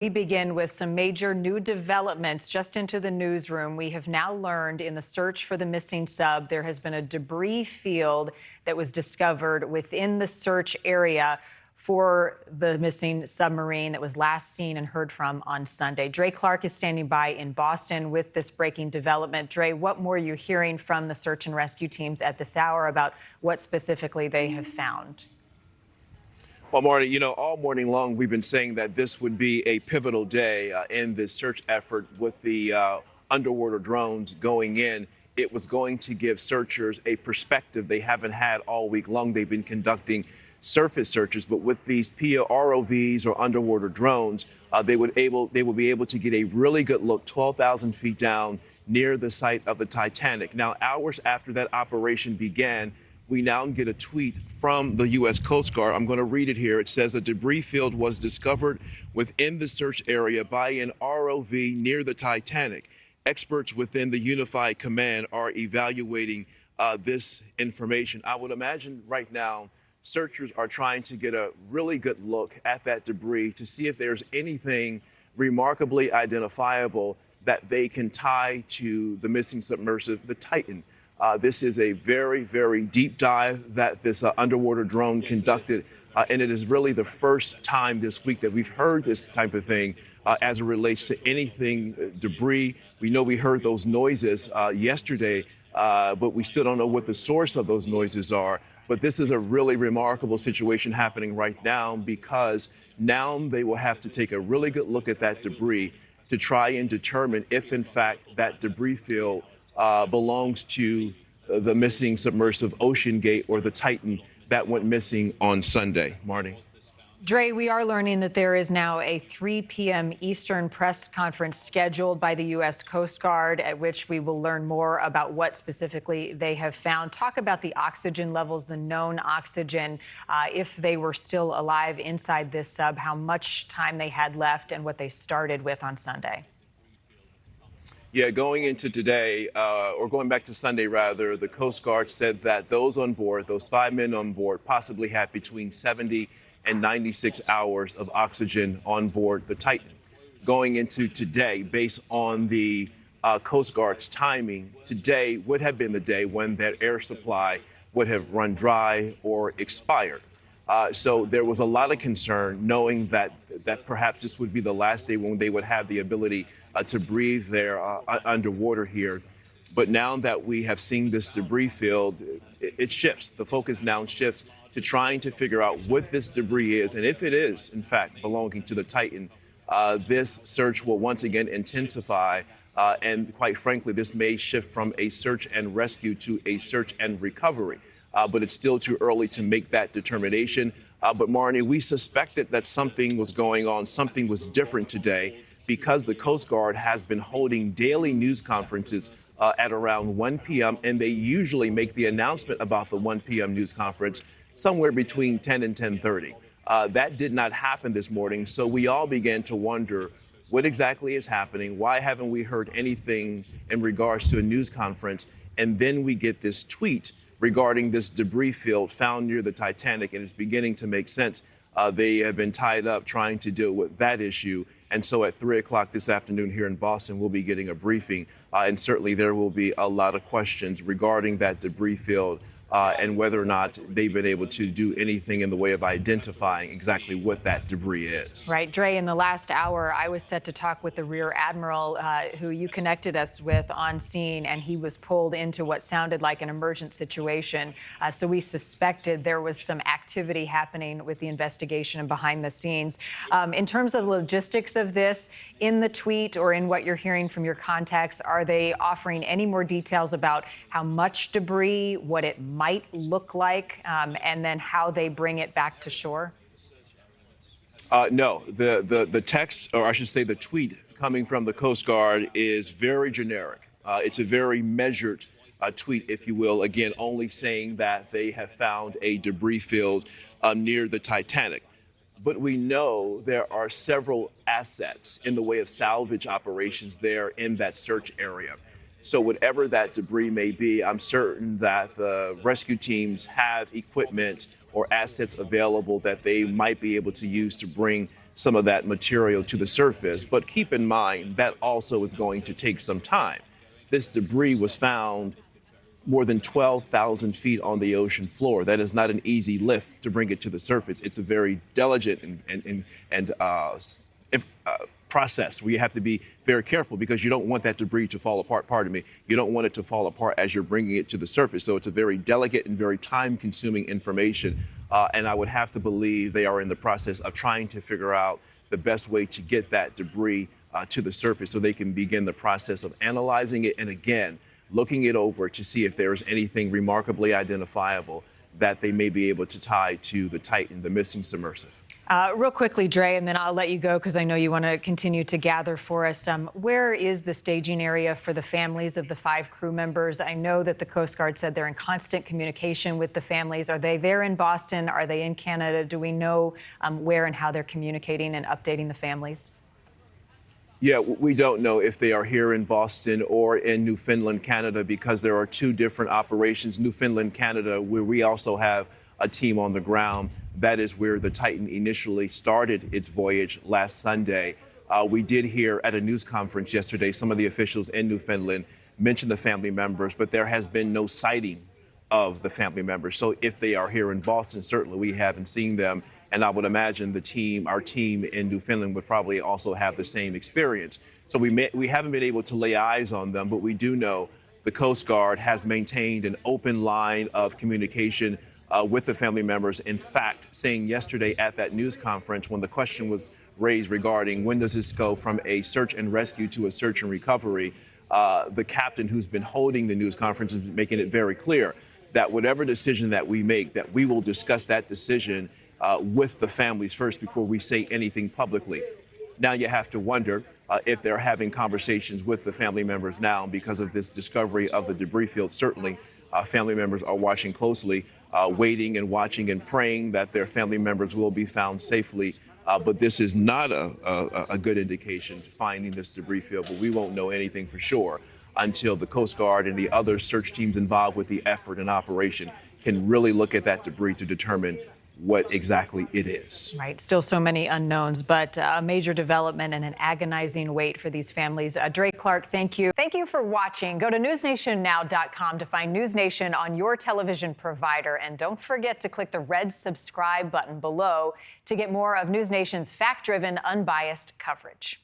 We begin with some major new developments just into the newsroom. We have now learned in the search for the missing sub, there has been a debris field that was discovered within the search area for the missing submarine that was last seen and heard from on Sunday. Dre Clark is standing by in Boston with this breaking development. Dre, what more are you hearing from the search and rescue teams at this hour about what specifically they have found? Well, Marni, all morning long we've been saying that this would be a pivotal day in this search effort with the underwater drones going in. It was going to give searchers a perspective they haven't had all week long. They've been conducting surface searches, but with these PIA ROVs or underwater drones, they will be able to get a really good look 12,000 feet down near the site of the Titanic. Now, hours after that operation began, we now get a tweet from the U.S. Coast Guard. I'm going to read it here. It says a debris field was discovered within the search area by an ROV near the Titanic. Experts within the Unified Command are evaluating this information. I would imagine right now searchers are trying to get a really good look at that debris to see if there's anything remarkably identifiable that they can tie to the missing submersive, the Titan. This is a very, very deep dive that this underwater drone conducted, and it is really the first time this week that we've heard this type of thing as it relates to anything debris. We know we heard those noises yesterday, but we still don't know what the source of those noises are. But this is a really remarkable situation happening right now because now they will have to take a really good look at that debris to try and determine if, in fact, that debris field belongs to the missing submersive Ocean Gate or the Titan that went missing on Sunday. Marni. Dre, we are learning that there is now a 3 p.m. Eastern press conference scheduled by the U.S. Coast Guard, at which we will learn more about what specifically they have found. Talk about the oxygen levels, the known oxygen, if they were still alive inside this sub, how much time they had left, and what they started with on Sunday. Yeah, going into today, or going back to Sunday rather, the Coast Guard said that those on board, those 5 men on board, possibly had between 70 and 96 hours of oxygen on board the Titan. Going into today, based on the Coast Guard's timing, today would have been the day when that air supply would have run dry or expired. So there was a lot of concern knowing that perhaps this would be the last day when they would have the ability to breathe there underwater here. But now that we have seen this debris field, it shifts. The focus now shifts to trying to figure out what this debris is. And if it is, in fact, belonging to the Titan, this search will once again intensify. And quite frankly, this may shift from a search and rescue to a search and recovery. But it's still too early to make that determination. But Marni, we suspected that something was going on, something was different today, because the Coast Guard has been holding daily news conferences at around 1 p.m. And they usually make the announcement about the 1 p.m. news conference somewhere between 10 and 10:30. That did not happen this morning. So we all began to wonder what exactly is happening. Why haven't we heard anything in regards to a news conference? And then we get this tweet regarding this debris field found near the Titanic, and it's beginning to make sense. They have been tied up trying to deal with that issue. And so at 3 o'clock this afternoon here in Boston, we'll be getting a briefing. And certainly there will be a lot of questions regarding that debris field and whether or not they've been able to do anything in the way of identifying exactly what that debris is. Right. Dre, in the last hour, I was set to talk with the Rear Admiral, who you connected us with on scene, and he was pulled into what sounded like an emergent situation. So we suspected there was some activity happening with the investigation and behind the scenes. In terms of the logistics of this, in the tweet or in what you're hearing from your contacts, are they offering any more details about how much debris, what it might look like, and then how they bring it back to shore? No, the text, or I should say the tweet coming from the Coast Guard is very generic. It's a very measured tweet, if you will, again, only saying that they have found a debris field near the Titanic. But we know there are several assets in the way of salvage operations there in that search area. So whatever that debris may be, I'm certain that the rescue teams have equipment or assets available that they might be able to use to bring some of that material to the surface. But keep in mind, that also is going to take some time. This debris was found more than 12,000 feet on the ocean floor. That is not an easy lift to bring it to the surface. It's a very delicate process where you have to be very careful because you don't want that debris to fall apart. Pardon me. You don't want it to fall apart as you're bringing it to the surface. So it's a very delicate and very time-consuming information. And I would have to believe they are in the process of trying to figure out the best way to get that debris to the surface so they can begin the process of analyzing it and, again, looking it over to see if there is anything remarkably identifiable that they may be able to tie to the Titan, the missing submersive. Real quickly, Dre, and then I'll let you go because I know you want to continue to gather for us. Where is the staging area for the families of the 5 crew members? I know that the Coast Guard said they're in constant communication with the families. Are they there in Boston? Are they in Canada? Do we know where and how they're communicating and updating the families? Yeah, we don't know if they are here in Boston or in Newfoundland, Canada, because there are 2 different operations. Newfoundland, Canada, where we also have a team on the ground. That is where the Titan initially started its voyage last Sunday. We did hear at a news conference yesterday, some of the officials in Newfoundland mention the family members, but there has been no sighting of the family members. So if they are here in Boston, certainly we haven't seen them. And I would imagine our team in Newfoundland would probably also have the same experience. So we haven't been able to lay eyes on them, but we do know the Coast Guard has maintained an open line of communication with the family members. In fact, saying yesterday at that news conference, when the question was raised regarding when does this go from a search and rescue to a search and recovery, the captain who's been holding the news conference is making it very clear that whatever decision that we make, that we will discuss that decision with the families first before we say anything publicly. Now you have to wonder if they're having conversations with the family members now because of this discovery of the debris field. Certainly, family members are watching closely, waiting and watching and praying that their family members will be found safely. But this is not a good indication finding this debris field, but we won't know anything for sure until the Coast Guard and the other search teams involved with the effort and operation can really look at that debris to determine what exactly it is. Right. Still so many unknowns, but a major development and an agonizing wait for these families. Dre Clark, thank you. Thank you for watching. Go to newsnationnow.com to find NewsNation on your television provider. And don't forget to click the red subscribe button below to get more of NewsNation's fact-driven, unbiased coverage.